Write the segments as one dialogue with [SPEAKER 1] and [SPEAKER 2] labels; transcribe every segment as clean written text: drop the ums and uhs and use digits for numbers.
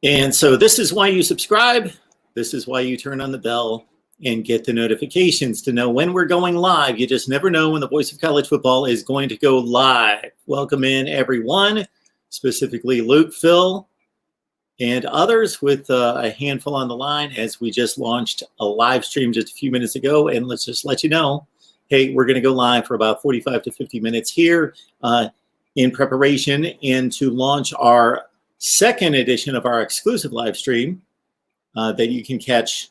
[SPEAKER 1] And so this is why you subscribe. This is why you turn on the bell and get the notifications to know when we're going live. You just never know when the voice of college football is going to go live. Welcome in, everyone, specifically Luke, Phil, and others with a handful on the line as we just launched a live stream just a few minutes ago. And let's just let you know, hey, we're going to go live for about 45 to 50 minutes here in preparation and to launch our second edition of our exclusive live stream that you can catch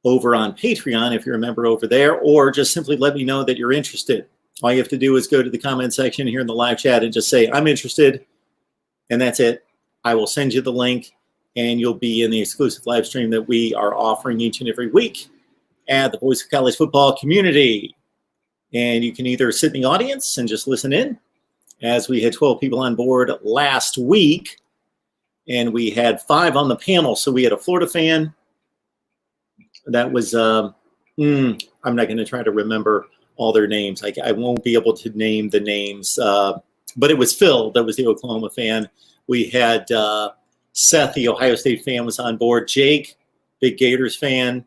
[SPEAKER 1] over on Patreon if you're a member over there, or just simply let me know that you're interested. All you have to do is go to the comment section here in the live chat and just say, I'm interested, and that's it. I will send you the link, and you'll be in the exclusive live stream that we are offering each and every week at the Voice of College Football community. And you can either sit in the audience and just listen in, as we had 12 people on board last week, and we had 5 on the panel. So we had a Florida fan. That was, I'm not going to try to remember all their names. I won't be able to name the names, but it was Phil that was the Oklahoma fan. We had Seth, the Ohio State fan, was on board. Jake, big Gators fan.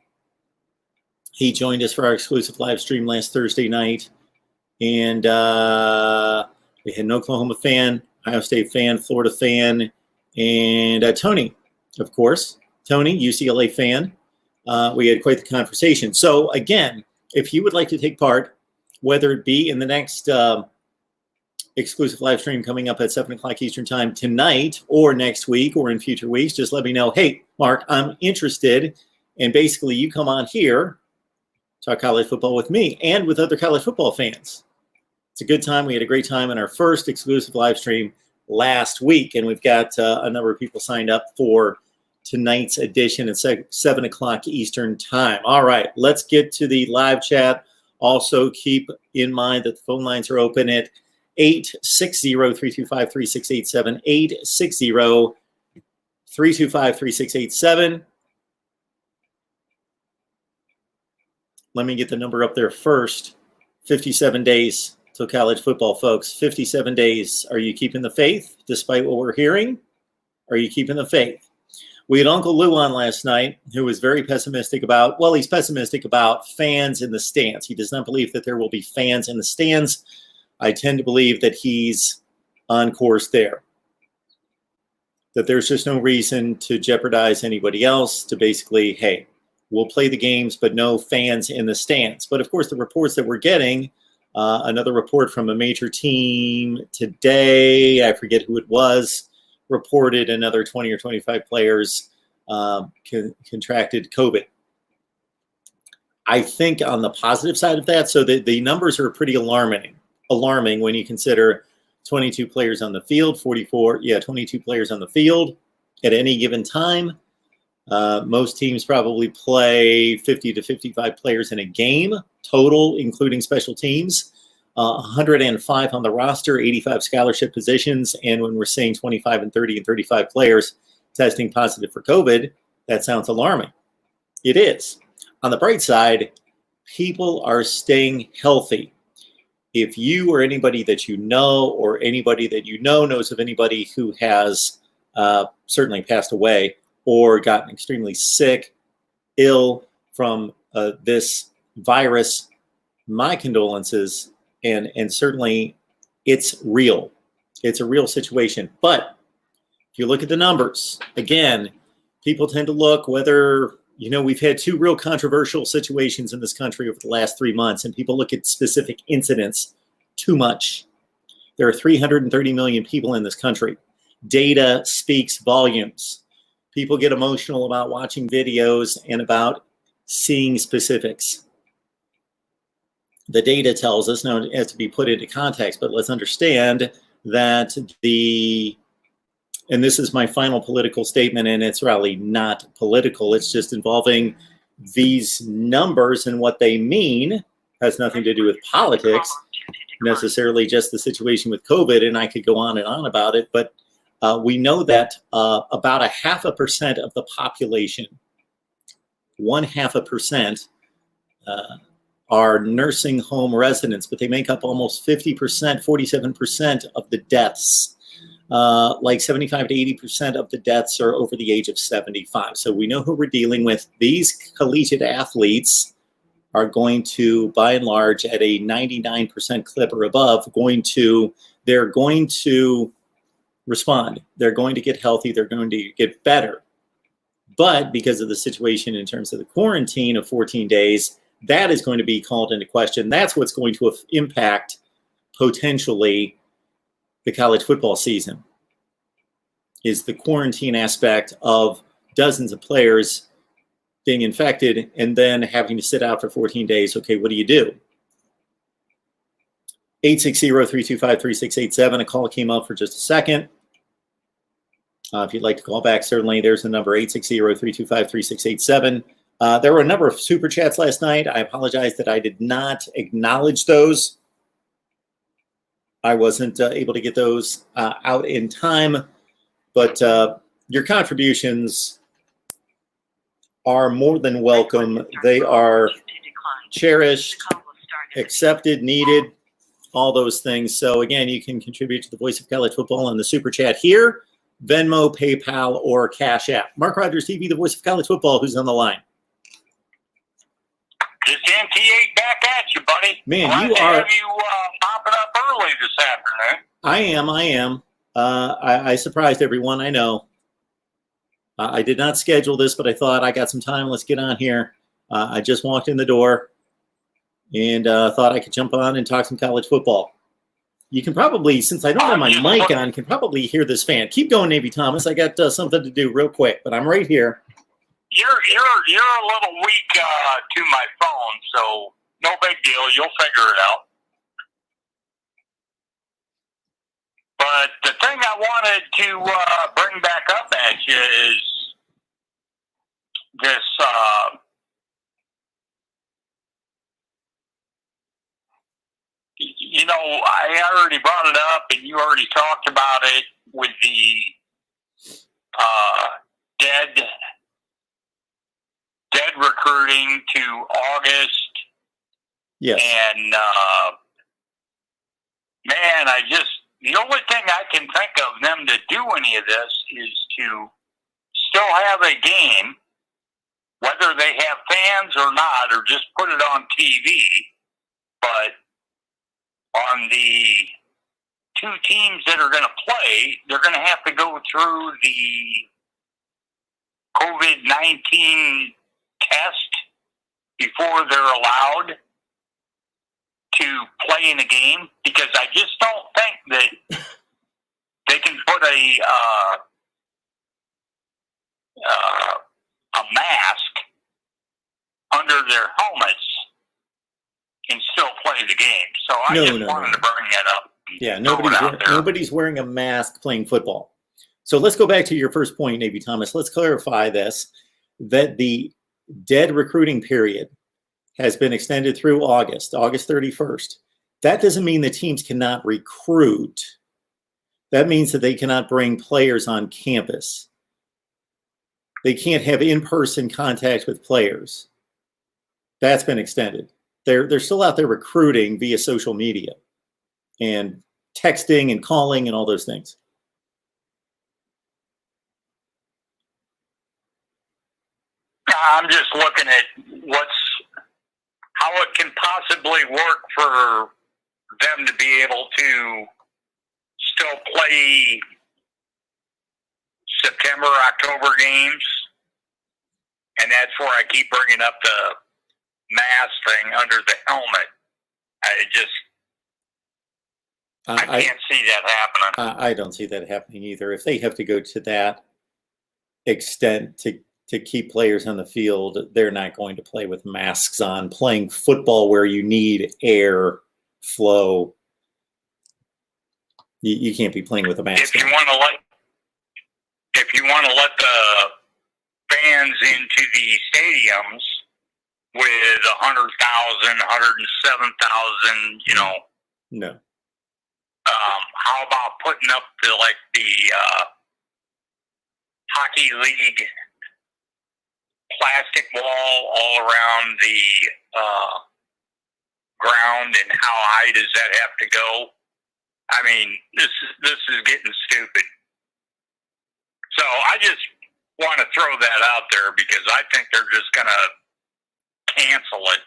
[SPEAKER 1] He joined us for our exclusive live stream last Thursday night. And we had an Oklahoma fan, Ohio State fan, Florida fan, and Tony, of course. Tony, UCLA fan. We had quite the conversation. So again, if you would like to take part, whether it be in the next exclusive live stream coming up at 7 o'clock Eastern time tonight or next week or in future weeks, just let me know, hey, Mark, I'm interested. And basically you come on here, talk college football with me and with other college football fans. It's a good time. We had a great time in our first exclusive live stream last week, and we've got a number of people signed up for tonight's edition at 7 o'clock Eastern time. All right, let's get to the live chat. Also, keep in mind that the phone lines are open at 860-325-3687, 860-325-3687. Let me get the number up there first. 57 days till college football, folks. 57 days. Are you keeping the faith despite what we're hearing? Are you keeping the faith? We had Uncle Lou on last night, who was very pessimistic about, well, he's pessimistic about fans in the stands. He does not believe that there will be fans in the stands. I tend to believe that he's on course there, that there's just no reason to jeopardize anybody else, to basically, hey, we'll play the games, but no fans in the stands. But of course, the reports that we're getting, another report from a major team today, I forget who it was, reported another 20 or 25 players contracted COVID. I think on the positive side of that, so the numbers are pretty alarming when you consider 22 players on the field, 22 players on the field at any given time. Most teams probably play 50 to 55 players in a game total, including special teams. 105 on the roster, 85 scholarship positions. And when we're saying 25 and 30 and 35 players testing positive for COVID, that sounds alarming. It is. On the bright side, people are staying healthy. If you or anybody that you know or anybody that you know knows of anybody who has certainly passed away or gotten extremely sick, ill from this virus, my condolences. And certainly it's real. It's a real situation. But if you look at the numbers, again, people tend to look whether, we've had 2 real controversial situations in this country over the last 3 months, and people look at specific incidents too much. There are 330 million people in this country. Data speaks volumes. People get emotional about watching videos and about seeing specifics. The data tells us, now it has to be put into context, but let's understand that and this is my final political statement, and it's really not political, it's just involving these numbers and what they mean, has nothing to do with politics, necessarily just the situation with COVID, and I could go on and on about it, but we know that about 0.5% of the population, 0.5%, are nursing home residents, but they make up almost 50%, 47% of the deaths. like 75 to 80% of the deaths are over the age of 75. So we know who we're dealing with. These collegiate athletes are going to, by and large, at a 99% clip or above, they're going to respond. They're going to get healthy. They're going to get better. But because of the situation in terms of the quarantine of 14 days, that is going to be called into question. That's what's going to impact potentially the college football season, is the quarantine aspect of dozens of players being infected and then having to sit out for 14 days. Okay, what do you do? 860-325-3687. A call came up for just a second. If you'd like to call back, certainly there's the number, 860-325-3687. There were a number of super chats last night. I apologize that I did not acknowledge those. I wasn't able to get those out in time, but your contributions are more than welcome. They are cherished, accepted, needed, all those things. So again, you can contribute to the Voice of College Football on the super chat here, Venmo, PayPal, or Cash App. Mark Rogers TV, the Voice of College Football. Who's on the line?
[SPEAKER 2] Just NT8 back at you, buddy.
[SPEAKER 1] Man,
[SPEAKER 2] Glad
[SPEAKER 1] you
[SPEAKER 2] to
[SPEAKER 1] are.
[SPEAKER 2] Have you popping up early this afternoon.
[SPEAKER 1] I am. I surprised everyone. I know. I did not schedule this, but I thought I got some time. Let's get on here. I just walked in the door and thought I could jump on and talk some college football. You can probably, since I don't have my mic on, can probably hear this fan. Keep going, Navy Thomas. I got something to do real quick, but I'm right here.
[SPEAKER 2] You're a little weak to my phone, so no big deal. You'll figure it out. But the thing I wanted to bring back up at you is this I already brought it up, and you already talked about it with the dead recruiting to August.
[SPEAKER 1] Yes.
[SPEAKER 2] And man, the only thing I can think of them to do any of this is to still have a game, whether they have fans or not, or just put it on TV. But on the two teams that are going to play, they're going to have to go through the COVID-19 test before they're allowed to play in a game, because I just don't think that they can put a mask under their helmets and still play the game. So I wanted to bring that up.
[SPEAKER 1] Yeah, nobody's wearing a mask playing football. So let's go back to your first point, Navy Thomas. Let's clarify this, that the dead recruiting period has been extended through August 31st. That doesn't mean the teams cannot recruit. That means that they cannot bring players on campus. They can't have in-person contact with players. That's been extended. They're still out there recruiting via social media and texting and calling and all those things.
[SPEAKER 2] I'm just looking at how it can possibly work for them to be able to still play September, October games. And that's where I keep bringing up the mask thing under the helmet. I can't see that happening.
[SPEAKER 1] I don't see that happening either. If they have to go to that extent to keep players on the field, they're not going to play with masks on. Playing football where you need air flow, you can't be playing with a mask.
[SPEAKER 2] If you want to let the fans into the stadiums with 100,000, 107,000,
[SPEAKER 1] no.
[SPEAKER 2] How about putting up the hockey league plastic wall all around the ground, and how high does that have to go? I mean, this is getting stupid. So I just want to throw that out there because I think they're just going to cancel it.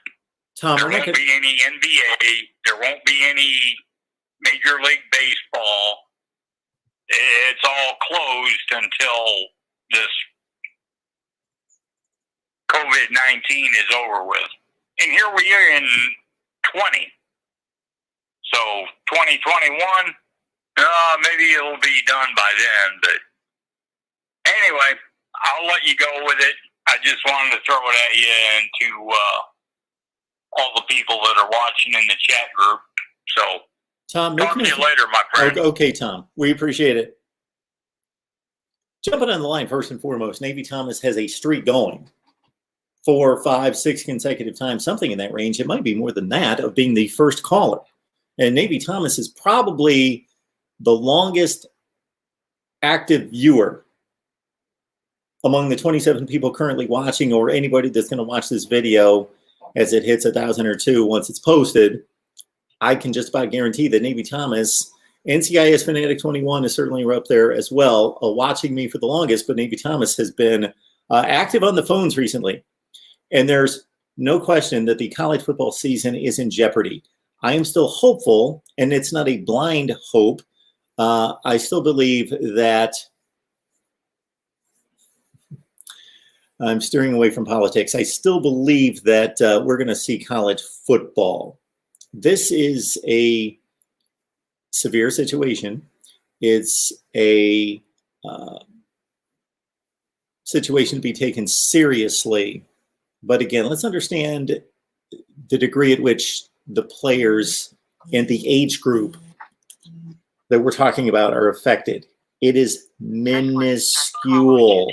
[SPEAKER 1] Tom,
[SPEAKER 2] there won't be any NBA. There won't be any Major League Baseball. It's all closed until this COVID-19 is over with. And here we are in 20. So 2021, maybe it'll be done by then. But anyway, I'll let you go with it. I just wanted to throw it at you and to all the people that are watching in the chat group. So
[SPEAKER 1] Tom,
[SPEAKER 2] talk to you later, my friend.
[SPEAKER 1] Okay, Tom. We appreciate it. Jumping on the line, first and foremost, Navy Thomas has a streak going. 4, 5, 6 consecutive times, something in that range. It might be more than that, of being the first caller. And Navy Thomas is probably the longest active viewer among the 27 people currently watching, or anybody that's going to watch this video as it hits 1,000 or 2 once it's posted. I can just about guarantee that Navy Thomas, NCIS Fanatic 21 is certainly up there as well, watching me for the longest, but Navy Thomas has been active on the phones recently. And there's no question that the college football season is in jeopardy. I am still hopeful, and it's not a blind hope. I still believe that I'm steering away from politics. I still believe that we're going to see college football. This is a severe situation. It's a situation to be taken seriously. But again, let's understand the degree at which the players and the age group that we're talking about are affected. It is minuscule.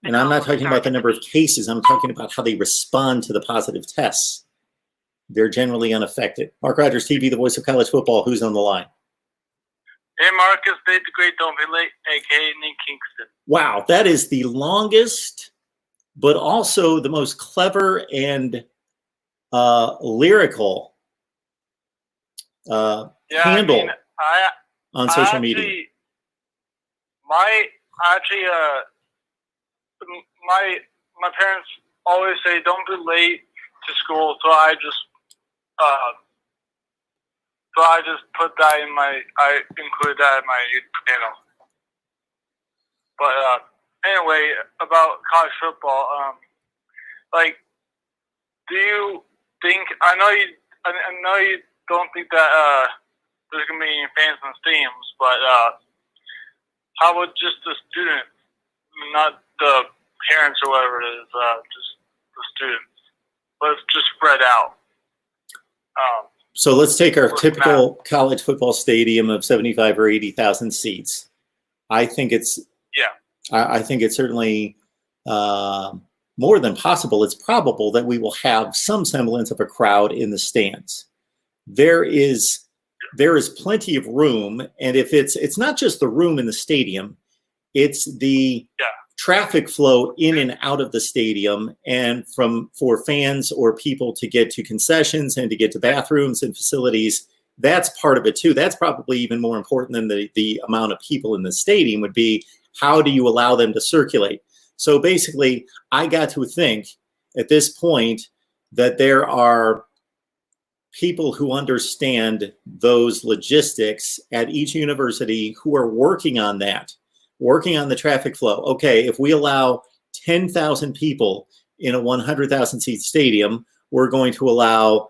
[SPEAKER 1] And I'm not talking about the number of cases. I'm talking about how they respond to the positive tests. They're generally unaffected. MarkRogersTV, the voice of college football. Who's on the line?
[SPEAKER 3] Hey, Marcus, Dave the Great, don't be late, a.k.a. Nick Kingston.
[SPEAKER 1] Wow, that is the longest, but also the most clever and lyrical handle on social media.
[SPEAKER 3] My parents always say don't be late to school, so I just put that in I included that in my channel. But anyway, about college football, do you think? I know you don't think that there's gonna be any fans in stadiums, but how about just the students, not the parents or whatever it is, just the students? Let's just spread out.
[SPEAKER 1] So let's take our typical college football stadium of 75 or 80,000 seats. I think it's I think it's certainly more than possible. It's probable that we will have some semblance of a crowd in the stands. There is plenty of room, and if it's not just the room in the stadium, it's the traffic flow in and out of the stadium, and for fans or people to get to concessions and to get to bathrooms and facilities. That's part of it too. That's probably even more important than the amount of people in the stadium would be. How do you allow them to circulate? So basically, I got to think at this point that there are people who understand those logistics at each university who are working on that, working on the traffic flow. Okay, if we allow 10,000 people in a 100,000 seat stadium, we're going to allow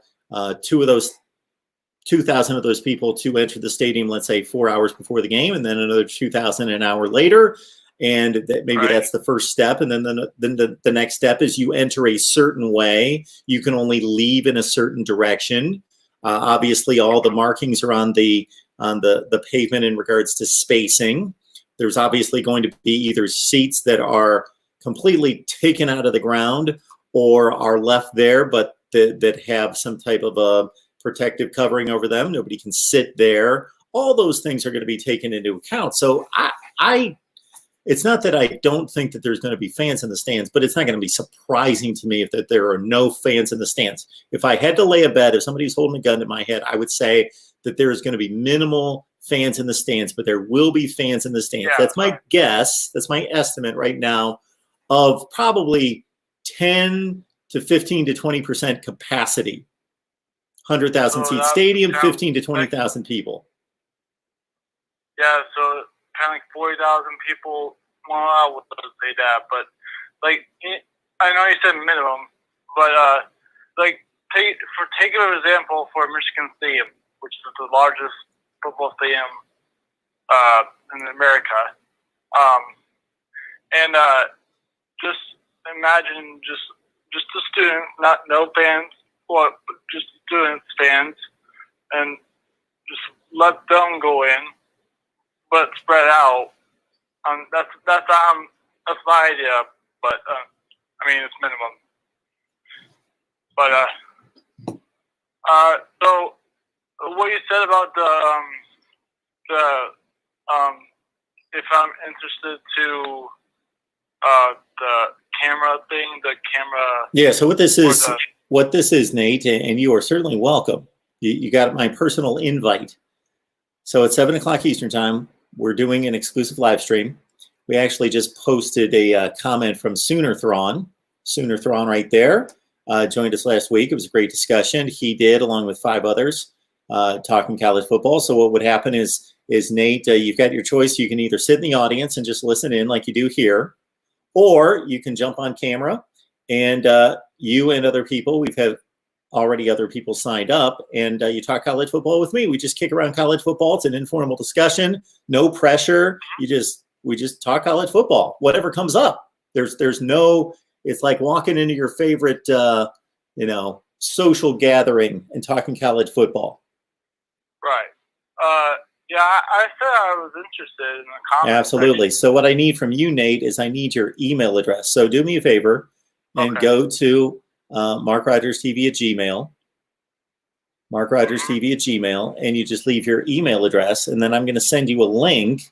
[SPEAKER 1] 2,000 of those people to enter the stadium, let's say 4 hours before the game, and then another 2,000 an hour later. And that's the first step. And then the next step is you enter a certain way. You can only leave in a certain direction. Obviously, all the markings are on the pavement in regards to spacing. There's obviously going to be either seats that are completely taken out of the ground or are left there, but that have some type of a protective covering over them. Nobody can sit there. All those things are going to be taken into account. So it's not that I don't think that there's going to be fans in the stands, but it's not going to be surprising to me that there are no fans in the stands. If I had to lay a bet, if somebody's holding a gun to my head, I would say that there is going to be minimal fans in the stands, but there will be fans in the stands.
[SPEAKER 3] Yeah,
[SPEAKER 1] That's my guess. That's my estimate right now of probably 10 to 15 to 20% capacity. 100,000 seat stadium, 15 to 20,000 people.
[SPEAKER 3] Yeah, so kind of like 40,000 people. Well, I would say that, but like I know you said minimum, but like take an example for Michigan Stadium, which is the largest football stadium in America, and just imagine just a student, no fans, but just students, fans, and just let them go in, but spread out. That's my idea, but I mean it's minimum. But so what you said about the if I'm interested to the camera thing, the camera.
[SPEAKER 1] Yeah. So what this is, Nate, and you are certainly welcome. You got my personal invite. So at 7 o'clock Eastern time, we're doing an exclusive live stream. We actually just posted a comment from Sooner Thrawn right there. Joined us last week. It was a great discussion. He did, along with 5 others, talking college football. So what would happen is Nate, you've got your choice. You can either sit in the audience and just listen in like you do here, or you can jump on camera and you and other people, we've had already other people signed up, and you talk college football with me. We just kick around college football. It's an informal discussion, no pressure. We just talk college football, whatever comes up. There's no, it's like walking into your favorite, social gathering and talking college football.
[SPEAKER 3] Right. Yeah, I said I was interested in the comments.
[SPEAKER 1] Absolutely. So what I need from you, Nate, is I need your email address. So do me a favor and go to MarkRogersTV at Gmail, MarkRogersTV at Gmail, and you just leave your email address, and then I'm going to send you a link.
[SPEAKER 3] Is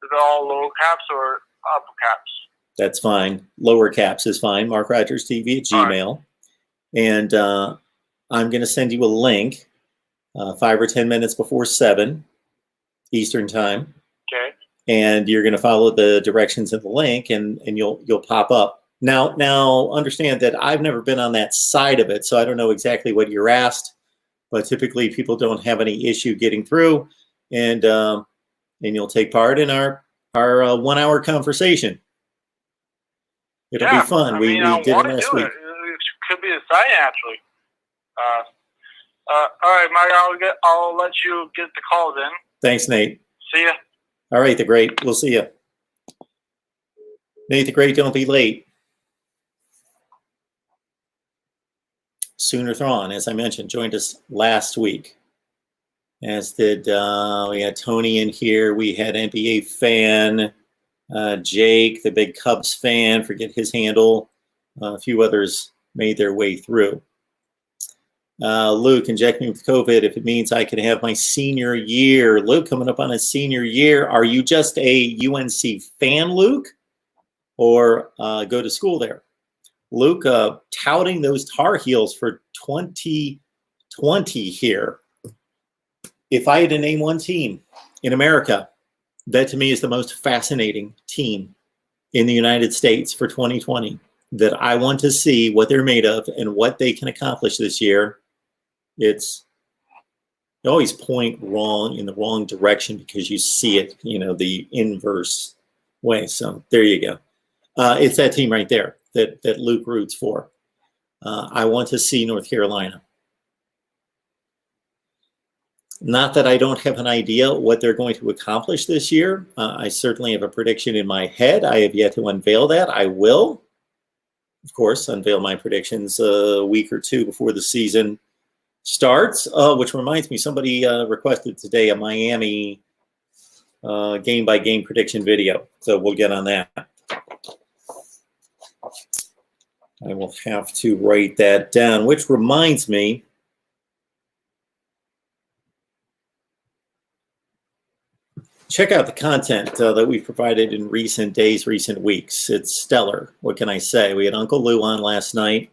[SPEAKER 3] it all low caps or upper caps?
[SPEAKER 1] That's fine. Lower caps is fine. MarkRogersTV at Gmail. Right. And I'm going to send you a link 5 or 10 minutes before 7 Eastern time.
[SPEAKER 3] Okay.
[SPEAKER 1] And you're going to follow the directions in the link, and you'll pop up. Now, understand that I've never been on that side of it, so I don't know exactly what you're asked. But typically, people don't have any issue getting through, and you'll take part in our 1 hour conversation. It'll be fun. We did it last week.
[SPEAKER 3] It could be exciting, actually. All right, Mike. I'll let you get the calls in.
[SPEAKER 1] Thanks, Nate.
[SPEAKER 3] See ya.
[SPEAKER 1] All right, the Great. We'll see you. Nate the Great, don't be late. Sooner Thrawn, as I mentioned, joined us last week. As did, we had Tony in here. We had NBA fan, Jake, the big Cubs fan, forget his handle. A few others made their way through. Luke, inject me with COVID if it means I can have my senior year. Luke, coming up on his senior year. Are you just a UNC fan, Luke? Or go to school there? Luke, touting those Tar Heels for 2020 here. If I had to name one team in America, that to me is the most fascinating team in the United States for 2020, that I want to see what they're made of and what they can accomplish this year. You always point wrong in the wrong direction because you see it, the inverse way. So there you go. It's that team right there that Luke roots for. I want to see North Carolina. Not that I don't have an idea what they're going to accomplish this year. I certainly have a prediction in my head. I have yet to unveil that. I will, of course, unveil my predictions a week or two before the season starts, which reminds me, somebody requested today a Miami game-by-game prediction video. So we'll get on that. I will have to write that down, which reminds me, check out the content that we've provided in recent days, recent weeks. It's stellar. What can I say? We had Uncle Lou on last night.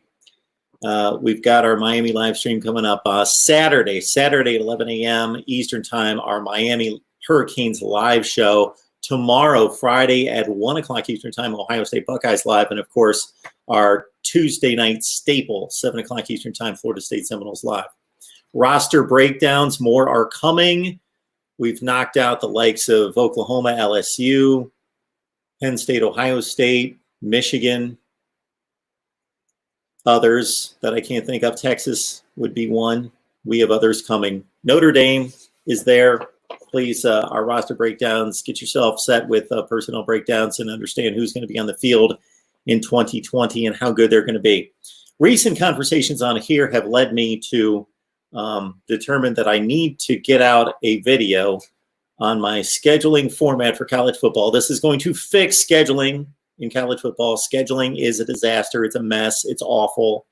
[SPEAKER 1] We've got our Miami live stream coming up Saturday at 11 a.m. Eastern time, our Miami Hurricanes live show. Tomorrow, Friday at 1 o'clock Eastern time, Ohio State Buckeyes live. And of course, our Tuesday night staple, 7 o'clock Eastern time, Florida State Seminoles live. Roster breakdowns, more are coming. We've knocked out the likes of Oklahoma, LSU, Penn State, Ohio State, Michigan, others that I can't think of. Texas would be one. We have others coming. Notre Dame is there. Please, our roster breakdowns, get yourself set with personnel breakdowns and understand who's going to be on the field in 2020 and how good they're going to be. Recent conversations on here have led me to determine that I need to get out a video on my scheduling format for college football. This is going to fix scheduling in college football. Scheduling is a disaster. It's a mess. It's awful.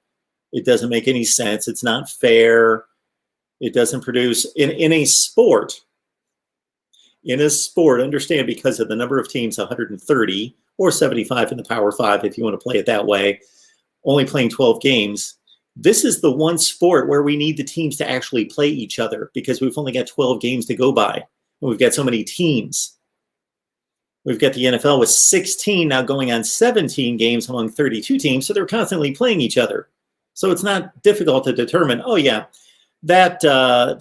[SPEAKER 1] It doesn't make any sense. It's not fair. It doesn't produce in a sport. In a sport, understand, because of the number of teams, 130 or 75 in the Power 5, if you want to play it that way, only playing 12 games. This is the one sport where we need the teams to actually play each other because we've only got 12 games to go by. And we've got so many teams. We've got the NFL with 16 now going on 17 games among 32 teams, so they're constantly playing each other. So it's not difficult to determine, oh yeah, that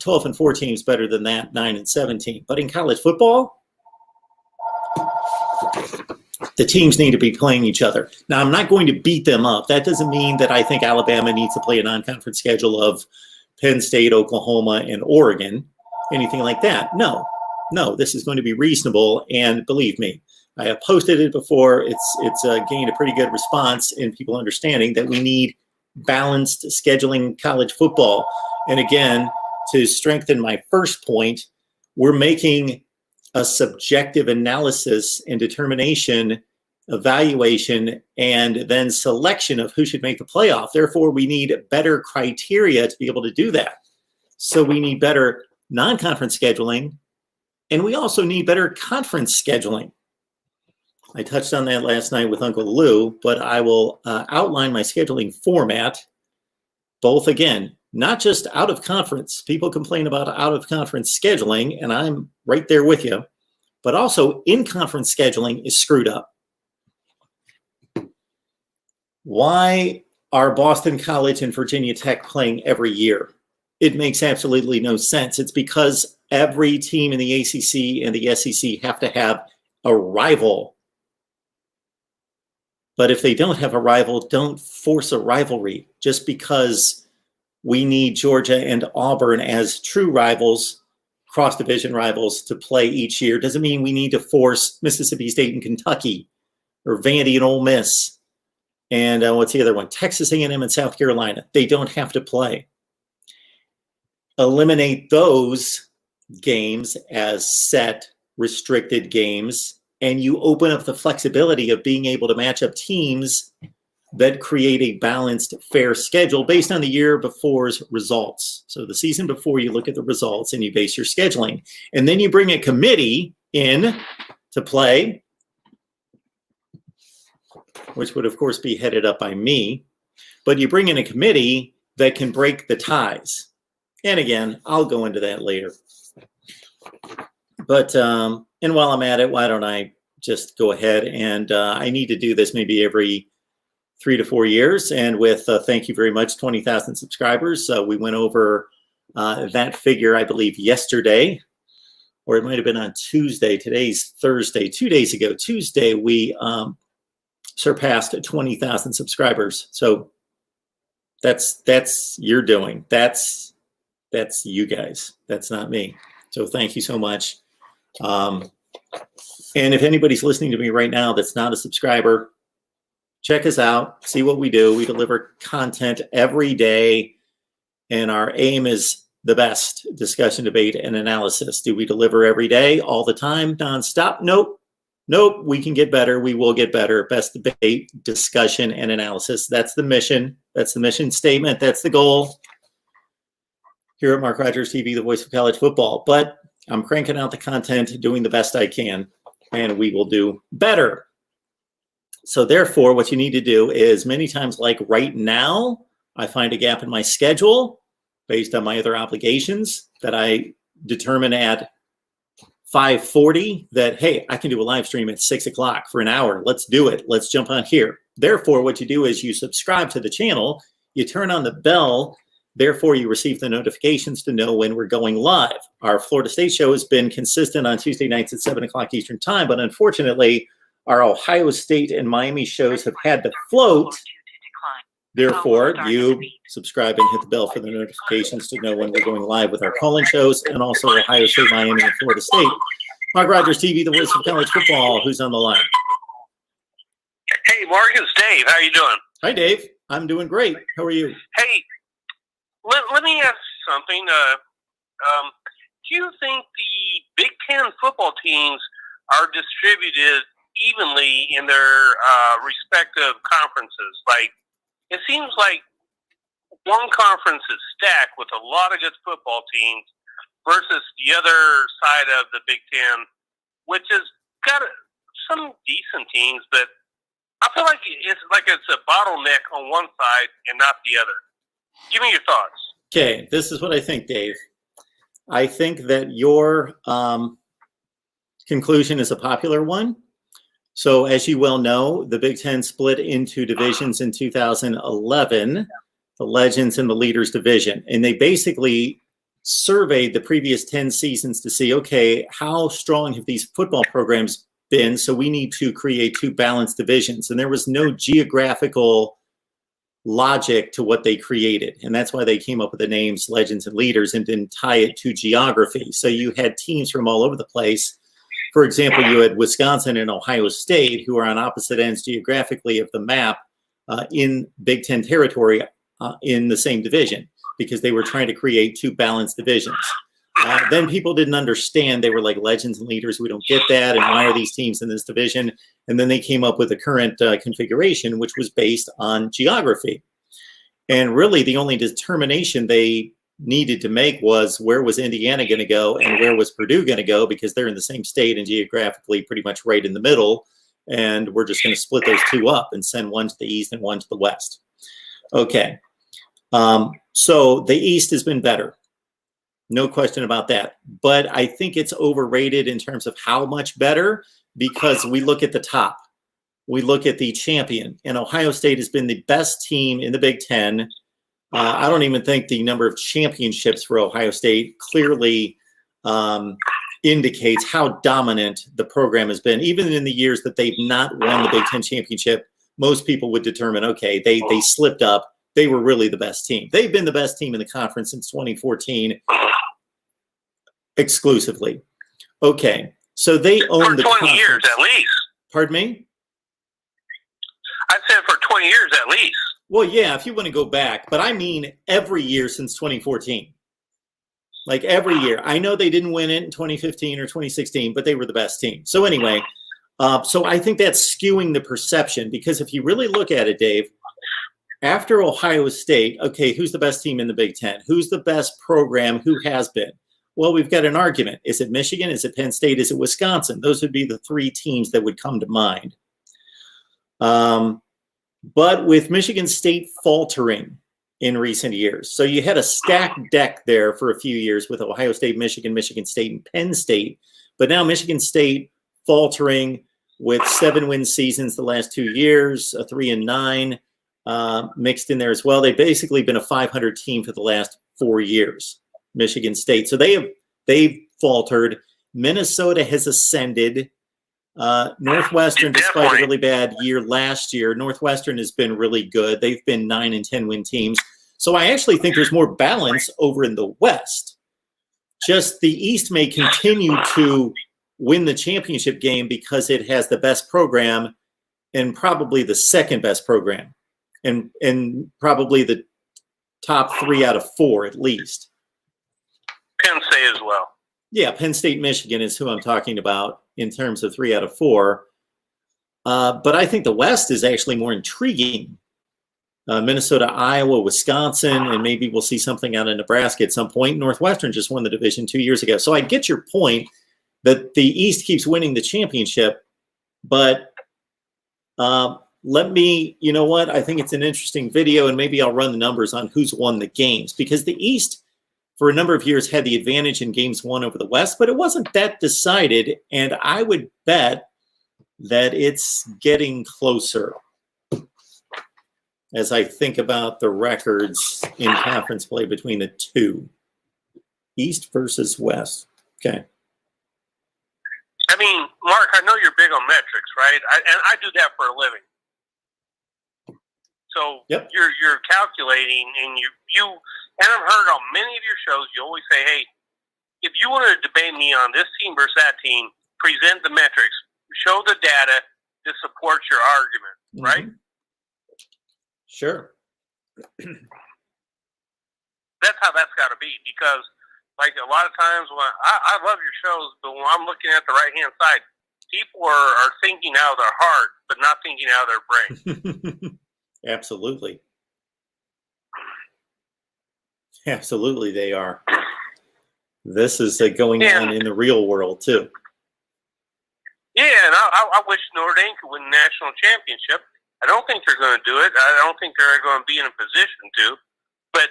[SPEAKER 1] 12 and 14 is better than that 9 and 17. But in college football, the teams need to be playing each other. Now, I'm not going to beat them up. That doesn't mean that I think Alabama needs to play a non-conference schedule of Penn State, Oklahoma, and Oregon, anything like that. No, this is going to be reasonable. And believe me, I have posted it before. It's gained a pretty good response in people understanding that we need balanced scheduling college football. And again, to strengthen my first point, we're making a subjective analysis and determination, evaluation, and then selection of who should make the playoff. Therefore, we need better criteria to be able to do that. So we need better non-conference scheduling, and we also need better conference scheduling. I touched on that last night with Uncle Lou, but I will outline my scheduling format, both again, not just out of conference. People complain about out of conference scheduling, and I'm right there with you. But also in conference scheduling is screwed up. Why are Boston College and Virginia Tech playing every year? It makes absolutely no sense. It's because every team in the ACC and the SEC have to have a rival. But if they don't have a rival, don't force a rivalry. Just because we need Georgia and Auburn as true rivals, cross-division rivals, to play each year doesn't mean we need to force Mississippi State and Kentucky or Vandy and Ole Miss and what's the other one? Texas A&M and South Carolina. They don't have to play. Eliminate those games as set, restricted games, and you open up the flexibility of being able to match up teams that create a balanced, fair schedule based on the year before's results. So the season before, you look at the results and you base your scheduling. And then you bring a committee in to play, which would, of course, be headed up by me. But you bring in a committee that can break the ties. And again, I'll go into that later. But, and while I'm at it, why don't I just go ahead and I need to do this maybe every 3 to 4 years. And with, thank you very much, 20,000 subscribers. We went over that figure, I believe, yesterday, or it might have been on Tuesday. Today's Thursday. 2 days ago, Tuesday, we surpassed 20,000 subscribers. So that's your doing. That's you guys. That's not me. So thank you so much. And if anybody's listening to me right now that's not a subscriber, check us out, see what we do. We deliver content every day, and our aim is the best: discussion, debate, and analysis. Do we deliver every day, all the time, nonstop? Nope. We can get better. We will get better. Best debate, discussion, and analysis. That's the mission. That's the mission statement. That's the goal here at Mark Rogers TV, the voice of college football. But I'm cranking out the content, doing the best I can, and we will do better. So therefore, what you need to do is, many times like right now, I find a gap in my schedule based on my other obligations that I determine at 5:40 that, hey, I can do a live stream at 6 o'clock for an hour. Let's do it. Let's jump on here. Therefore, what you do is you subscribe to the channel, you turn on the bell, therefore you receive the notifications to know when we're going live. Our Florida State show has been consistent on Tuesday nights at 7 o'clock Eastern time, but unfortunately, our Ohio State and Miami shows have had to float. Therefore, you subscribe and hit the bell for the notifications to know when we're going live with our call-in shows, and also Ohio State, Miami, and Florida State. MarkRogersTV, the voice of college football. Who's on the line?
[SPEAKER 4] Hey, Mark, it's Dave. How you doing?
[SPEAKER 1] Hi, Dave. I'm doing great. How are you?
[SPEAKER 4] Hey, let me ask something. Do you think the Big Ten football teams are distributed evenly in their respective conferences? Like, it seems like one conference is stacked with a lot of good football teams versus the other side of the Big Ten, which has got some decent teams, but I feel like it's a bottleneck on one side and not the other. Give me your thoughts.
[SPEAKER 1] Okay, this is what I think, Dave. I think that your conclusion is a popular one. So as you well know, the Big Ten split into divisions in 2011, the Legends and the Leaders division. And they basically surveyed the previous 10 seasons to see, okay, how strong have these football programs been? So we need to create two balanced divisions. And there was no geographical logic to what they created. And that's why they came up with the names Legends and Leaders and didn't tie it to geography. So you had teams from all over the place. For example, you had Wisconsin and Ohio State, who are on opposite ends geographically of the map in Big Ten territory in the same division, because they were trying to create two balanced divisions. Then people didn't understand. They were like, Legends and Leaders, we don't get that. And why are these teams in this division? And then they came up with the current configuration, which was based on geography. And really the only determination they needed to make was, where was Indiana going to go and where was Purdue going to go, because they're in the same state and geographically pretty much right in the middle. And we're just going to split those two up and send one to the east and one to the west. Okay. So the East has been better. No question about that. But I think it's overrated in terms of how much better, because we look at the top. We look at the champion. And Ohio State has been the best team in the Big Ten. I don't even think the number of championships for Ohio State clearly indicates how dominant the program has been. Even in the years that they've not won the Big Ten championship, most people would determine, okay, they slipped up. They were really the best team. They've been the best team in the conference since 2014 exclusively. Okay, so they own the conference. For 20 years
[SPEAKER 4] at least.
[SPEAKER 1] Pardon me?
[SPEAKER 4] I'd say for 20 years at least.
[SPEAKER 1] Well, yeah, if you want to go back, but I mean every year since 2014. Like every year. I know they didn't win it in 2015 or 2016, but they were the best team. So anyway, so I think that's skewing the perception, because if you really look at it, Dave, after Ohio State, okay, who's the best team in the Big Ten? Who's the best program? Who has been? Well, we've got an argument. Is it Michigan? Is it Penn State? Is it Wisconsin? Those would be the three teams that would come to mind. But with Michigan State faltering in recent years, so you had a stacked deck there for a few years with Ohio State, Michigan, Michigan State, and Penn State. But now Michigan State faltering with 7-win seasons the last 2 years, a 3-9 mixed in there as well. They've basically been a 500 team for the last 4 years, Michigan State. So they've faltered. Minnesota has ascended. Northwestern, despite a really bad year last year, Northwestern has been really good. They've been 9 and 10 win teams. So I actually think there's more balance over in the West. Just the East may continue to win the championship game because it has the best program and probably the second best program, and probably the top 3 out of 4 at least.
[SPEAKER 4] Penn State as well.
[SPEAKER 1] Yeah, Penn State, Michigan is who I'm talking about in terms of 3 out of 4. But I think the West is actually more intriguing. Minnesota, Iowa, Wisconsin, and maybe we'll see something out of Nebraska at some point. Northwestern just won the division 2 years ago. So I get your point that the East keeps winning the championship, but let me, you know what? I think it's an interesting video, and maybe I'll run the numbers on who's won the games, because the East, for a number of years, had the advantage in games won over the West, but it wasn't that decided, and I would bet that it's getting closer as I think about the records in conference play between the two. East versus West. Okay.
[SPEAKER 4] I mean, Mark, I know you're big on metrics, right? And I do that for a living. So
[SPEAKER 1] yep.
[SPEAKER 4] You're calculating, and you and I've heard on many of your shows, you always say, hey, if you want to debate me on this team versus that team, present the metrics, show the data to support your argument, right?
[SPEAKER 1] Sure.
[SPEAKER 4] That's how that's got to be, because like a lot of times when I love your shows, but when I'm looking at the right-hand side, people are thinking out of their heart, but not thinking out of their brain.
[SPEAKER 1] Absolutely. Absolutely, they are. This is going on in the real world, too.
[SPEAKER 4] Yeah, and I wish Notre Dame could win the national championship. I don't think they're going to do it. I don't think they're going to be in a position to. But,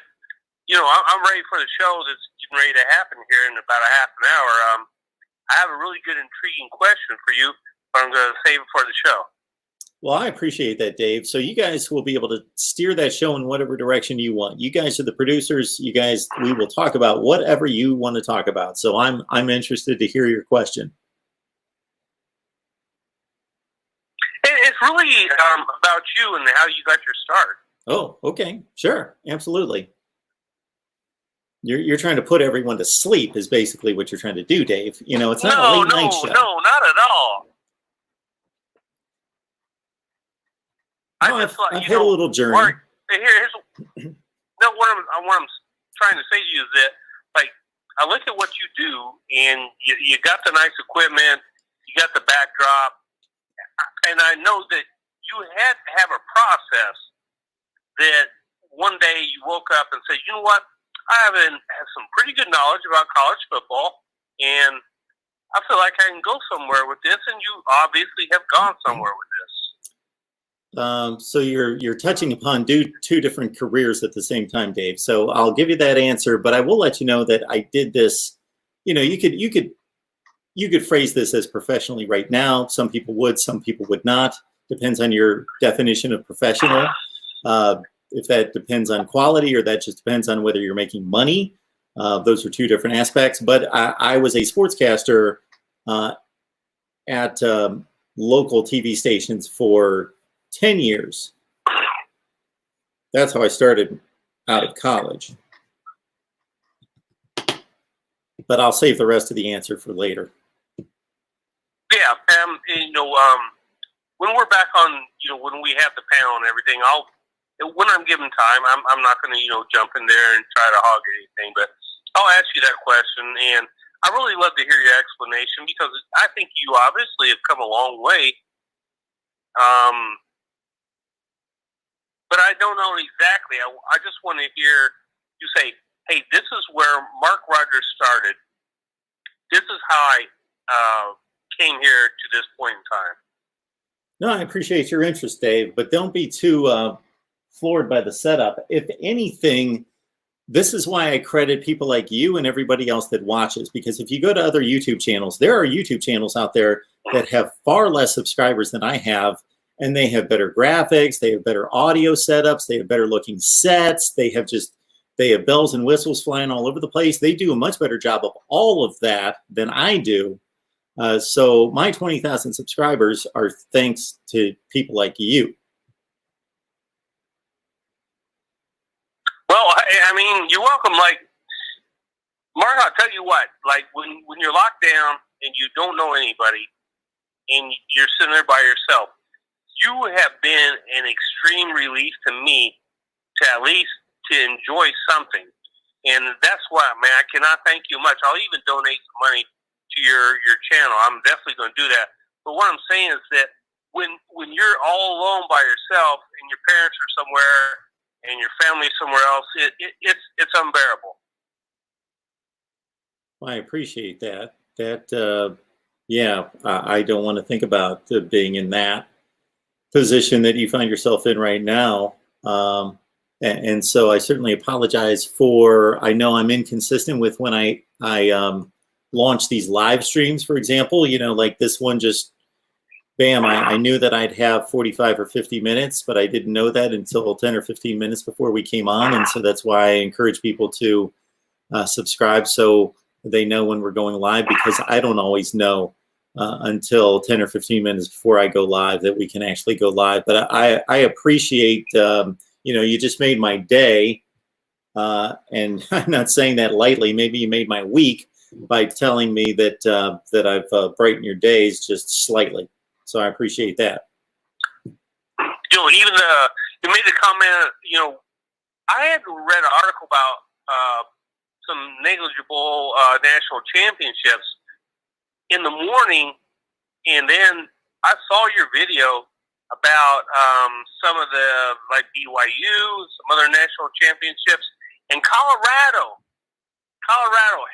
[SPEAKER 4] you know, I'm ready for the show that's getting ready to happen here in about a half an hour. I have a really good, intriguing question for you, but I'm going to save it for the show.
[SPEAKER 1] Well, I appreciate that, Dave. So you guys will be able to steer that show in whatever direction you want. You guys are the producers. You guys, we will talk about whatever you want to talk about. So I'm interested to hear your question.
[SPEAKER 4] It's really about you and how you got your start.
[SPEAKER 1] Oh, okay. Sure. Absolutely. You're trying to put everyone to sleep is basically what you're trying to do, Dave. You know, it's not a late night show.
[SPEAKER 4] No, not at all.
[SPEAKER 1] No, I've had a little journey.
[SPEAKER 4] Mark, here's what I'm trying to say to you is that, like, I look at what you do, and you got the nice equipment, you got the backdrop, and I know that you had to have a process that one day you woke up and said, you know what, I have some pretty good knowledge about college football, and I feel like I can go somewhere with this, and you obviously have gone somewhere with this.
[SPEAKER 1] So you're touching upon two different careers at the same time, Dave. So I'll give you that answer, but I will let you know that I did this. You know, you could phrase this as professionally right now. Some people would, some people would not. Depends on your definition of professional. If that depends on quality, or that just depends on whether you're making money. Those are two different aspects. But I was a sportscaster at local TV stations for 10 years. That's how I started out of college. But I'll save the rest of the answer for later.
[SPEAKER 4] Yeah, you know, when we're back on, you know, when we have the panel and everything, when I'm given time, I'm not going to, you know, jump in there and try to hog anything, but I'll ask you that question, and I really love to hear your explanation, because I think you obviously have come a long way. But I don't know exactly. I just want to hear you say, hey, this is where Mark Rogers started. This is how I came here to this point in time.
[SPEAKER 1] No, I appreciate your interest, Dave, but don't be too floored by the setup. If anything, this is why I credit people like you and everybody else that watches, because if you go to other YouTube channels, there are YouTube channels out there that have far less subscribers than I have, and they have better graphics, they have better audio setups, they have better looking sets, they have bells and whistles flying all over the place. They do a much better job of all of that than I do. So my 20,000 subscribers are thanks to people like you.
[SPEAKER 4] Well, I mean, you're welcome. Like, Mark, I'll tell you what, like when you're locked down and you don't know anybody and you're sitting there by yourself, you have been an extreme relief to me to at least to enjoy something. And that's why, man, I cannot thank you much. I'll even donate some money to your channel. I'm definitely going to do that. But what I'm saying is that when you're all alone by yourself and your parents are somewhere and your family somewhere else, it's unbearable.
[SPEAKER 1] I appreciate that. Yeah, I don't want to think about being in that position that you find yourself in right now. And so I certainly apologize for, I know I'm inconsistent with when I launch these live streams, for example, you know, like this one just, bam, I knew that I'd have 45 or 50 minutes, but I didn't know that until 10 or 15 minutes before we came on. And so that's why I encourage people to subscribe so they know when we're going live, because I don't always know until 10 or 15 minutes before I go live that we can actually go live. But I appreciate, you know, you just made my day. And I'm not saying that lightly. Maybe you made my week by telling me that that I've brightened your days just slightly. So I appreciate that.
[SPEAKER 4] You know, even you made the comment. You know, I had read an article about some negligible national championships in the morning, and then I saw your video about some of the, like, BYU, some other national championships, and Colorado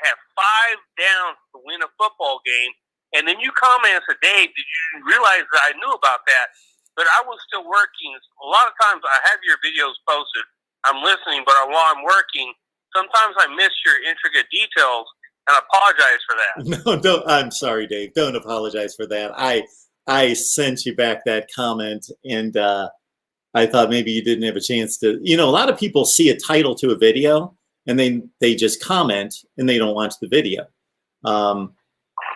[SPEAKER 4] had 5 downs to win a football game. And then you commented and said, Dave, did you realize that I knew about that? But I was still working. A lot of times I have your videos posted. I'm listening, but while I'm working, sometimes I miss your intricate details, and I apologize for that.
[SPEAKER 1] No, don't. I'm sorry, Dave. Don't apologize for that. I sent you back that comment, and I thought maybe you didn't have a chance to. You know, a lot of people see a title to a video, and they just comment, and they don't watch the video.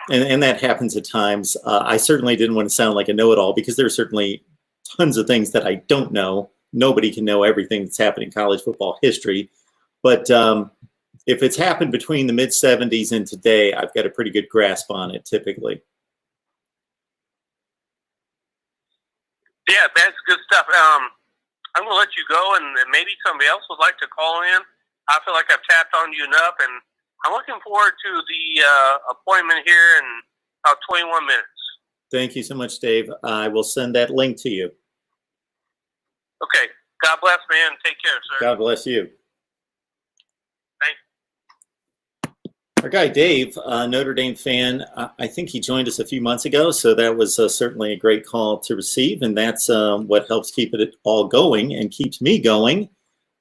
[SPEAKER 1] And that happens at times. I certainly didn't want to sound like a know-it-all, because there are certainly tons of things that I don't know. Nobody can know everything that's happened in college football history. But if it's happened between the mid-'70s and today, I've got a pretty good grasp on it, typically.
[SPEAKER 4] Yeah, that's good stuff. I'm going to let you go, and maybe somebody else would like to call in. I feel like I've tapped on you enough, and I'm looking forward to the appointment here in about 21 minutes.
[SPEAKER 1] Thank you so much, Dave. I will send that link to you.
[SPEAKER 4] Okay. God bless, man. Take care, sir.
[SPEAKER 1] God bless you.
[SPEAKER 4] Thanks.
[SPEAKER 1] Our guy, Dave, Notre Dame fan, I think he joined us a few months ago, so that was certainly a great call to receive, and that's what helps keep it all going and keeps me going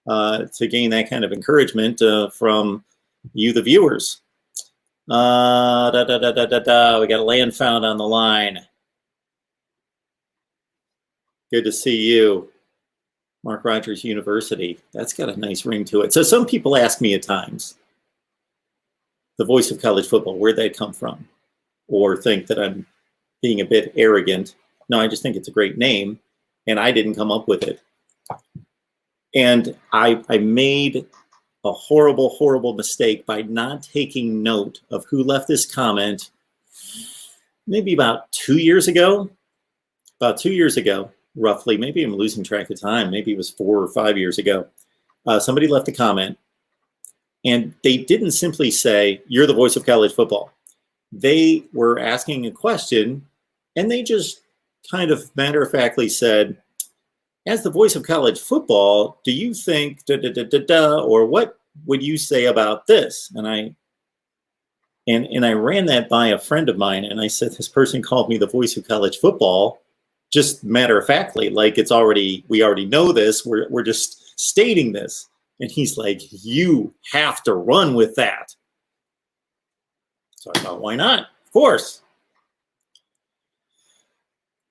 [SPEAKER 1] to gain that kind of encouragement from you, the viewers. We got a land found on the line. Good to see you. Mark Rogers University. That's got a nice ring to it. So some people ask me at times, the voice of college football, where'd that come from? Or think that I'm being a bit arrogant. No, I just think it's a great name, and I didn't come up with it. And I made a horrible, horrible mistake by not taking note of who left this comment maybe about 2 years ago. About 2 years ago, roughly. Maybe I'm losing track of time. Maybe it was 4 or 5 years ago. Somebody left a comment, and they didn't simply say, "You're the voice of college football." They were asking a question, and they just kind of matter-of-factly said, "As the voice of college football, do you think or what would you say about this?" And I ran that by a friend of mine, and I said, this person called me the voice of college football, just matter-of-factly, like we already know this, we're just stating this. And he's like, "You have to run with that." So I thought, why not? Of course.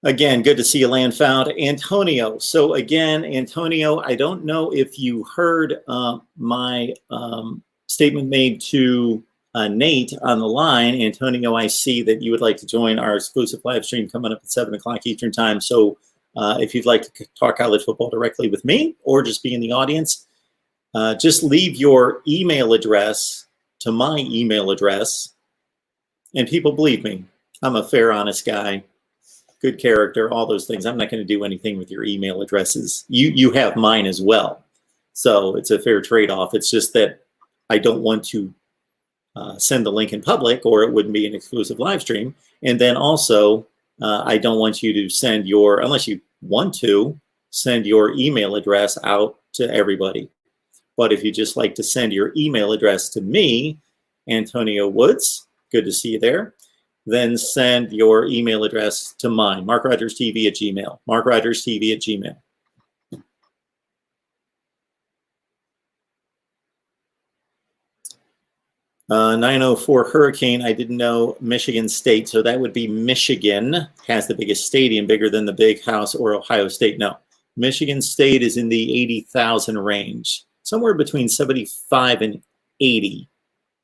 [SPEAKER 1] Again, good to see you, land found. Antonio. So again, Antonio, I don't know if you heard my statement made to Nate on the line. Antonio, I see that you would like to join our exclusive live stream coming up at 7 o'clock Eastern time. So if you'd like to talk college football directly with me or just be in the audience, just leave your email address to my email address. And people believe me, I'm a fair, honest guy. Good character, all those things. I'm not going to do anything with your email addresses. You have mine as well. So it's a fair trade-off. It's just that I don't want to send the link in public, or it wouldn't be an exclusive live stream. And then also, I don't want you to send unless you want to, send your email address out to everybody. But if you just like to send your email address to me, Antonio Woods, good to see you there. then send your email address to mine, MarkRogersTV@gmail.com. MarkRogersTV@gmail.com. 904 Hurricane, I didn't know Michigan State, so that would be Michigan has the biggest stadium, bigger than the Big House or Ohio State. No, Michigan State is in the 80,000 range, somewhere between 75 and 80,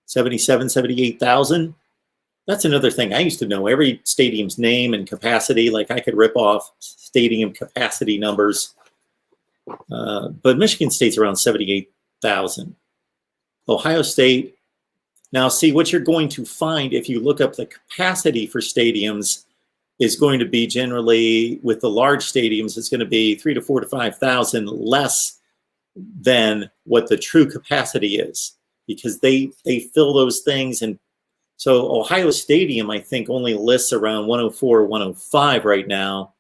[SPEAKER 1] 77, 78,000. That's another thing. I used to know every stadium's name and capacity. Like I could rip off stadium capacity numbers. But Michigan State's around 78,000. Ohio State. Now, see, what you're going to find if you look up the capacity for stadiums is going to be generally, with the large stadiums, it's going to be 3,000 to 4,000 to 5,000 less than what the true capacity is, because they fill those things. And so Ohio Stadium, I think, only lists around 104 or 105 right now.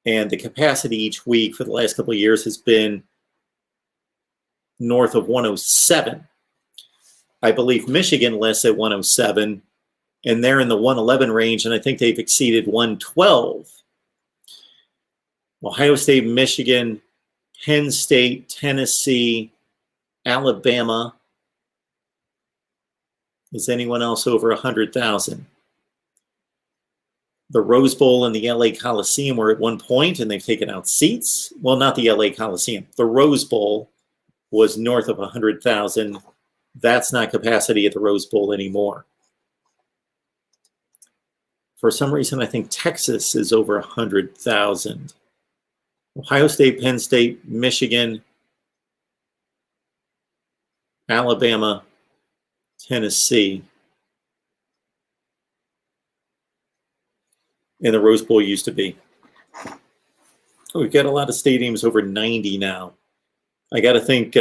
[SPEAKER 1] And the capacity each week for the last couple of years has been north of 107. I believe Michigan lists at 107, and they're in the 111 range, and I think they've exceeded 112. Ohio State, Michigan, Penn State, Tennessee, Alabama. Is anyone else over 100,000? The Rose Bowl and the LA Coliseum were at one point, and they've taken out seats. Well, not the LA Coliseum. The Rose Bowl was north of 100,000. That's not capacity at the Rose Bowl anymore. For some reason, I think Texas is over 100,000. Ohio State, Penn State, Michigan, Alabama, Tennessee. And the Rose Bowl used to be. Oh, we've got a lot of stadiums over 90 now. I got to think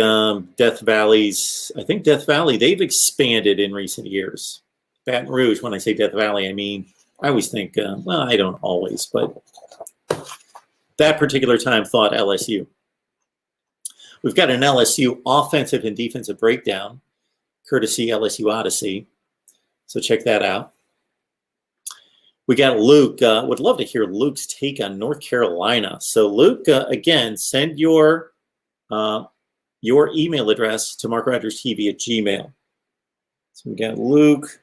[SPEAKER 1] Death Valley's, I think Death Valley, they've expanded in recent years. Baton Rouge, when I say Death Valley, I mean, I always think, well, I don't always, but that particular time thought LSU. We've got an LSU offensive and defensive breakdown, courtesy LSU Odyssey. So check that out. We got Luke. Would love to hear Luke's take on North Carolina. So Luke, again, send your email address to MarkRogersTV@gmail.com. So we got Luke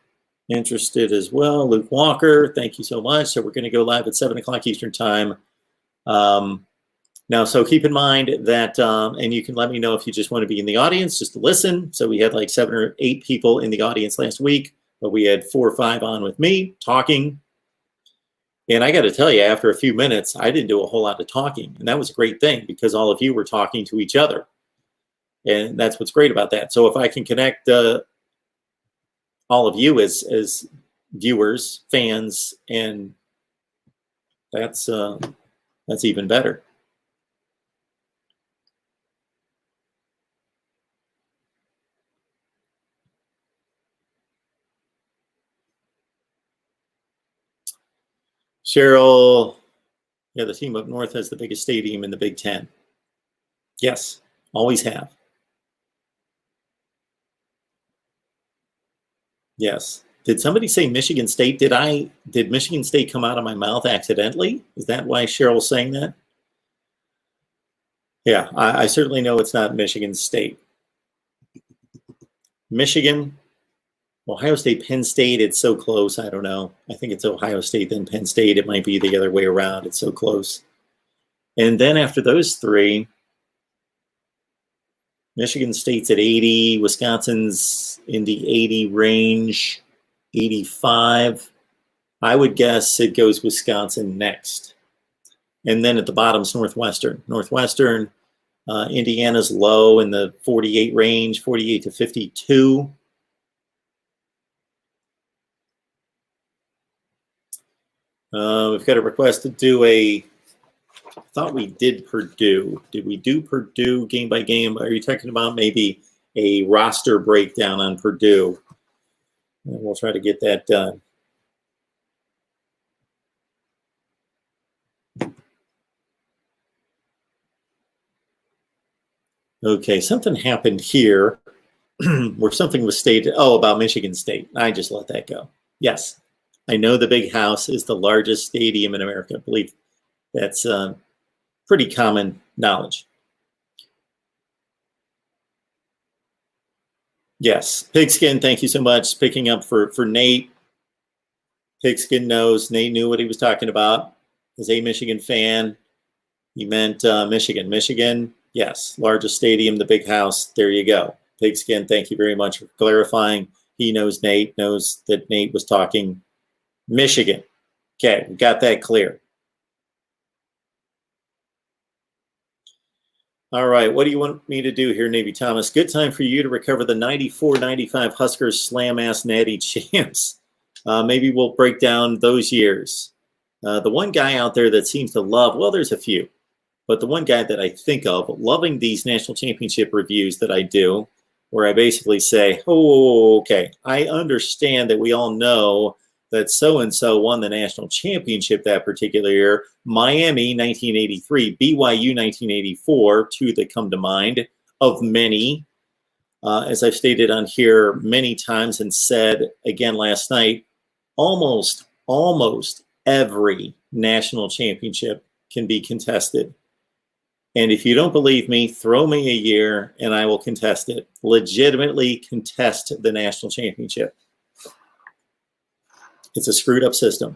[SPEAKER 1] interested as well. Luke Walker, thank you so much. So we're going to go live at 7 o'clock Eastern time. Now, so keep in mind that, and you can let me know if you just want to be in the audience just to listen. So we had like 7 or 8 people in the audience last week, but we had 4 or 5 on with me talking. And I got to tell you, after a few minutes, I didn't do a whole lot of talking. And that was a great thing because all of you were talking to each other. And that's what's great about that. So if I can connect all of you as viewers, fans, and that's even better. Cheryl, yeah, the team up north has the biggest stadium in the Big Ten. Yes, always have. Yes. Did somebody say Michigan State? Did Michigan State come out of my mouth accidentally? Is that why Cheryl's saying that? Yeah, I certainly know it's not Michigan State. Michigan, Ohio State, Penn State, it's so close. I don't know. I think it's Ohio State, then Penn State. It might be the other way around. It's so close. And then after those 3, Michigan State's at 80. Wisconsin's in the 80 range, 85. I would guess it goes Wisconsin next. And then at the bottom's Northwestern. Northwestern, Indiana's low in the 48 range, 48 to 52. We've got a request to do I thought we did Purdue. Did we do Purdue game by game? Are you talking about maybe a roster breakdown on Purdue? And we'll try to get that done. Okay, something happened here where something was stated. Oh, about Michigan State. I just let that go. Yes, I know the Big House is the largest stadium in America. I believe that's pretty common knowledge. Yes, Pigskin, thank you so much. Picking up for Nate. Pigskin knows. Nate knew what he was talking about. As a Michigan fan, he meant Michigan. Michigan, yes, largest stadium, the Big House. There you go. Pigskin, thank you very much for clarifying. He knows Nate, knows that Nate was talking Michigan. Okay, we got that clear. All right, what do you want me to do here, Navy Thomas? Good time for you to recover the 94-95 Huskers slam-ass natty champs. Maybe we'll break down those years. The one guy out there that seems to love, well, there's a few, but the one guy that I think of, loving these national championship reviews that I do, where I basically say, oh, okay, I understand that we all know that so-and-so won the national championship that particular year. Miami, 1983, BYU, 1984, two that come to mind of many. As I've stated on here many times and said again last night, almost every national championship can be contested. And if you don't believe me, throw me a year and I will contest it. Legitimately contest the national championship. It's a screwed up system.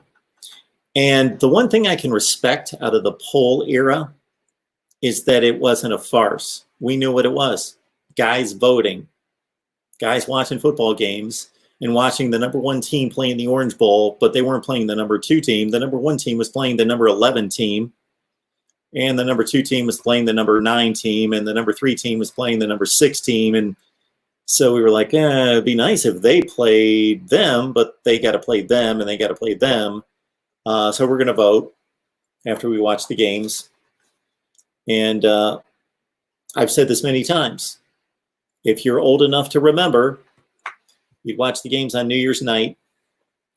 [SPEAKER 1] And the one thing I can respect out of the poll era is that it wasn't a farce. We knew what it was. Guys voting, guys watching football games and watching the number 1 team play in the Orange Bowl, but they weren't playing the number 2 team. The number 1 team was playing the number 11 team. And the number 2 team was playing the number 9 team. And the number 3 team was playing the number 6 team. And so we were like, it'd be nice if they played them, but they got to play them and they got to play them. So we're going to vote after we watch the games. And I've said this many times. If you're old enough to remember, you'd watch the games on New Year's night.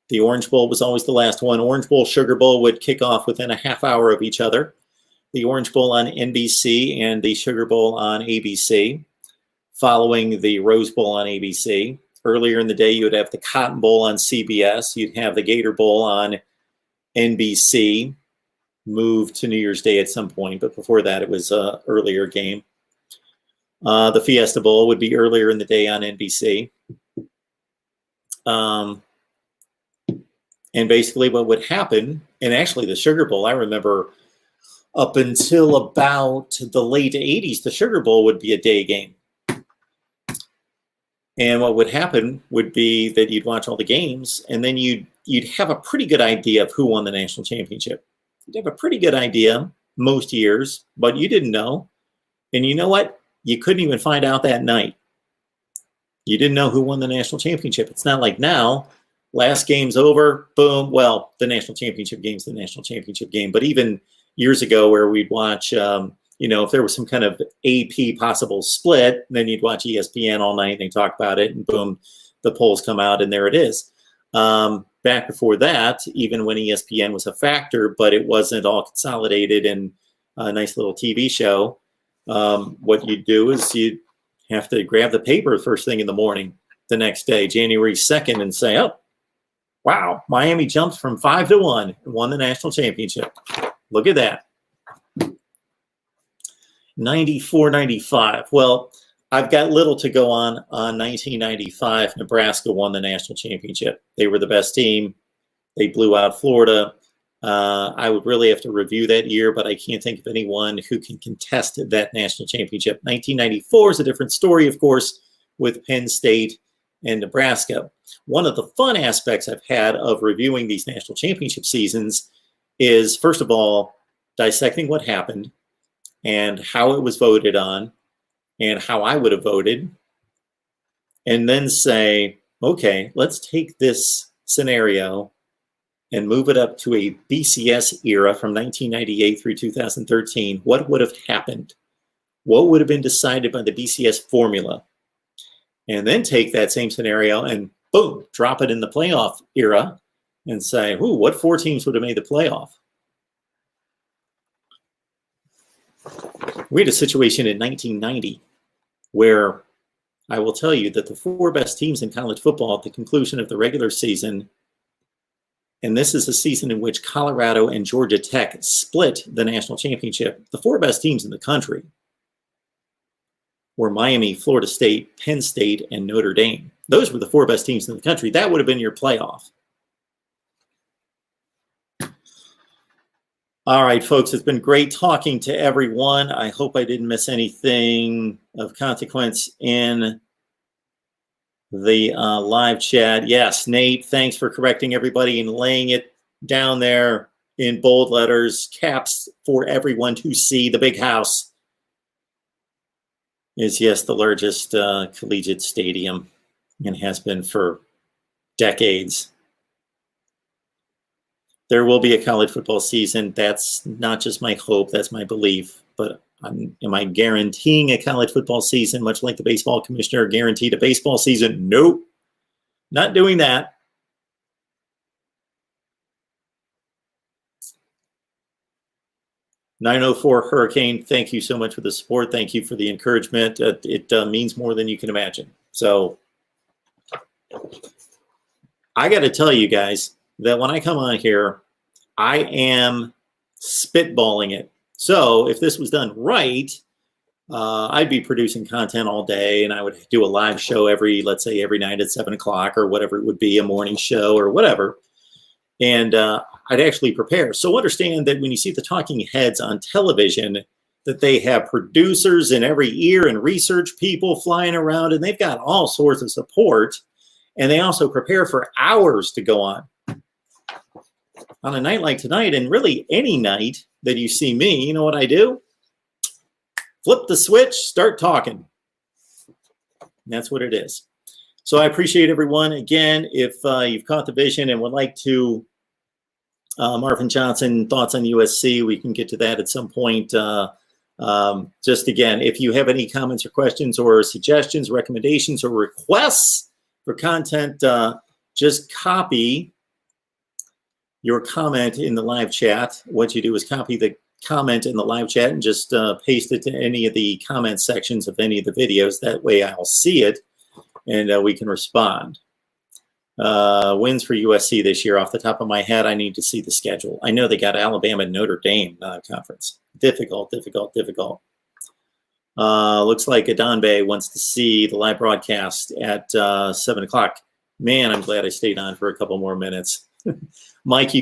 [SPEAKER 1] The Orange Bowl was always the last one. Orange Bowl, Sugar Bowl would kick off within a half hour of each other. The Orange Bowl on NBC and the Sugar Bowl on ABC, following the Rose Bowl on ABC. Earlier in the day, you would have the Cotton Bowl on CBS. You'd have the Gator Bowl on NBC, moved to New Year's Day at some point, but before that, it was an earlier game. The Fiesta Bowl would be earlier in the day on NBC. And basically what would happen, and actually the Sugar Bowl, I remember up until about the late 80s, the Sugar Bowl would be a day game. And what would happen would be that you'd watch all the games, and then you'd have a pretty good idea of who won the national championship. You'd have a pretty good idea most years, but you didn't know. And you know what? You couldn't even find out that night. You didn't know who won the national championship. It's not like now, last game's over, boom. Well, the national championship game's the national championship game. But even years ago where we'd watch, if there was some kind of AP possible split, then you'd watch ESPN all night and they talk about it and boom, the polls come out and there it is. Back before that, even when ESPN was a factor, but it wasn't all consolidated in a nice little TV show, what you'd do is you'd have to grab the paper first thing in the morning the next day, January 2nd, and say, oh, wow, Miami jumped from 5-1 and won the national championship. Look at that. 94-95. Well, I've got little to go on 1995. Nebraska won the national championship. They were the best team. They blew out Florida. I would really have to review that year, but I can't think of anyone who can contest that national championship. 1994 is a different story, of course, with Penn State and Nebraska. One of the fun aspects I've had of reviewing these national championship seasons is, first of all, dissecting what happened and how it was voted on and how I would have voted, and then say, okay, let's take this scenario and move it up to a BCS era from 1998 through 2013. What would have happened? What would have been decided by the BCS formula? And then take that same scenario and boom, drop it in the playoff era and say, ooh, what 4 teams would have made the playoff? We had a situation in 1990 where I will tell you that the 4 best teams in college football at the conclusion of the regular season And this is a season in which Colorado and Georgia Tech split the national championship. The 4 best teams in the country were Miami, Florida State, Penn State, and Notre Dame. Those were the 4 best teams in the country. That would have been your playoff. All right, folks, it's been great talking to everyone. I hope I didn't miss anything of consequence in the live chat. Yes, Nate, thanks for correcting everybody and laying it down there in bold letters, caps for everyone to see. The Big House is, yes, the largest collegiate stadium and has been for decades. There will be a college football season. That's not just my hope, that's my belief. But am I guaranteeing a college football season, much like the baseball commissioner guaranteed a baseball season? Nope, not doing that. "904 Hurricane, thank you so much for the support. Thank you for the encouragement. It means more than you can imagine. So I got to tell you guys that when I come on here, I am spitballing it. So if this was done right, I'd be producing content all day, and I would do a live show let's say every night at 7 o'clock or whatever it would be, a morning show or whatever. And I'd actually prepare. So understand that when you see the talking heads on television, that they have producers in every ear and research people flying around, and they've got all sorts of support. And they also prepare for hours to go on. On a night like tonight, and really any night that you see me, you know what I do? Flip the switch, start talking. And that's what it is. So I appreciate everyone. Again, if you've caught the vision and would like to, Marvin Johnson, thoughts on USC, we can get to that at some point. Just again, if you have any comments or questions or suggestions, recommendations, or requests for content, just copy your comment in the live chat. What you do is copy the comment in the live chat and just paste it to any of the comment sections of any of the videos. That way I'll see it and we can respond. Wins for USC this year. Off the top of my head, I need to see the schedule. I know they got Alabama and Notre Dame conference. Difficult. Looks like Adonbe wants to see the live broadcast at 7 o'clock. Man, I'm glad I stayed on for a couple more minutes. Mike,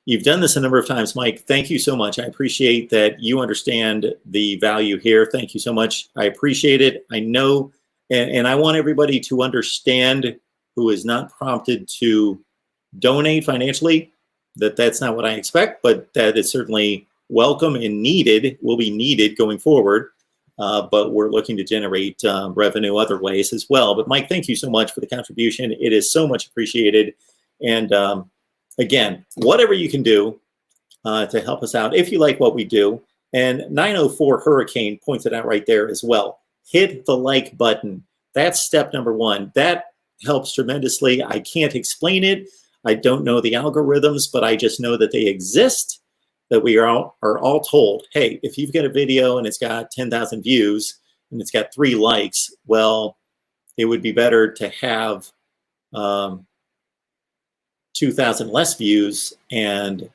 [SPEAKER 1] you've done this a number of times. Mike, thank you so much. I appreciate that you understand the value here. Thank you so much. I appreciate it. I know, and I want everybody to understand who is not prompted to donate financially, that's not what I expect, but that is certainly welcome and needed, will be needed going forward. But we're looking to generate revenue other ways as well. But Mike, thank you so much for the contribution. It is so much appreciated. And again, whatever you can do to help us out, if you like what we do. And 904 Hurricane points it out right there as well. Hit the like button. That's step number 1. That helps tremendously. I can't explain it. I don't know the algorithms, but I just know that they exist, that we are all told, hey, if you've got a video and it's got 10,000 views and it's got 3 likes, well, it would be better to have 2,000 less views and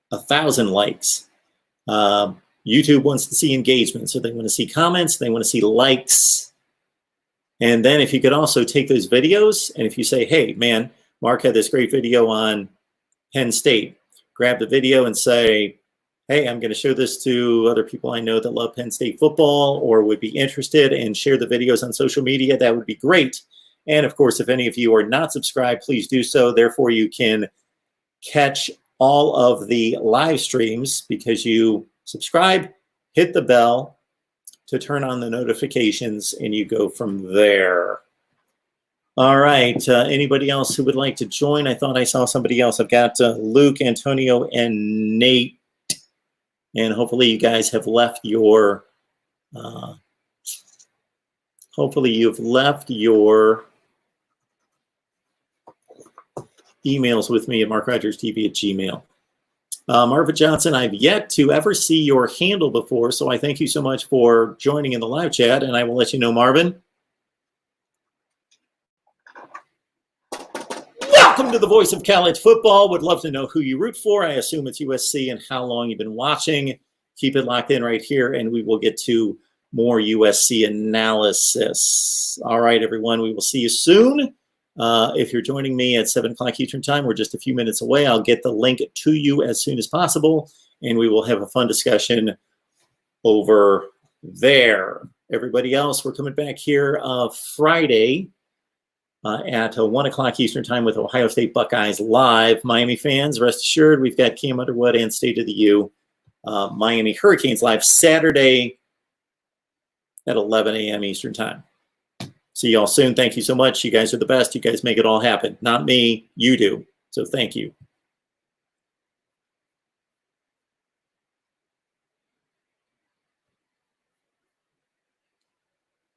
[SPEAKER 1] 1,000 likes. YouTube wants to see engagement, so they want to see comments, they want to see likes. And then if you could also take those videos, and if you say, hey, man, Mark had this great video on Penn State, grab the video and say, hey, I'm going to show this to other people I know that love Penn State football or would be interested, and share the videos on social media. That would be great. And of course, if any of you are not subscribed, please do so. Therefore, you can catch all of the live streams because you subscribe, hit the bell to turn on the notifications, and you go from there. All right. Anybody else who would like to join? I thought I saw somebody else. I've got Luke, Antonio, and Nate. And hopefully you guys have left your, emails with me at MarkRogersTV@gmail.com. Marvin Johnson, I've yet to ever see your handle before, so I thank you so much for joining in the live chat, and I will let you know, Marvin. Welcome Welcome to the Voice of College Football. Would love to know who you root for. I assume it's USC and how long you've been watching. Keep it locked in right here, and we will get to more USC analysis. All right, everyone, we will see you soon. If you're joining me at 7 o'clock Eastern Time, we're just a few minutes away. I'll get the link to you as soon as possible, and we will have a fun discussion over there. Everybody else, we're coming back here Friday at 1 o'clock Eastern Time with Ohio State Buckeyes Live. Miami fans, rest assured, we've got Cam Underwood and State of the U. Miami Hurricanes Live Saturday at 11 a.m. Eastern Time. See y'all soon. Thank you so much. You guys are the best. You guys make it all happen. Not me, you do. So thank you.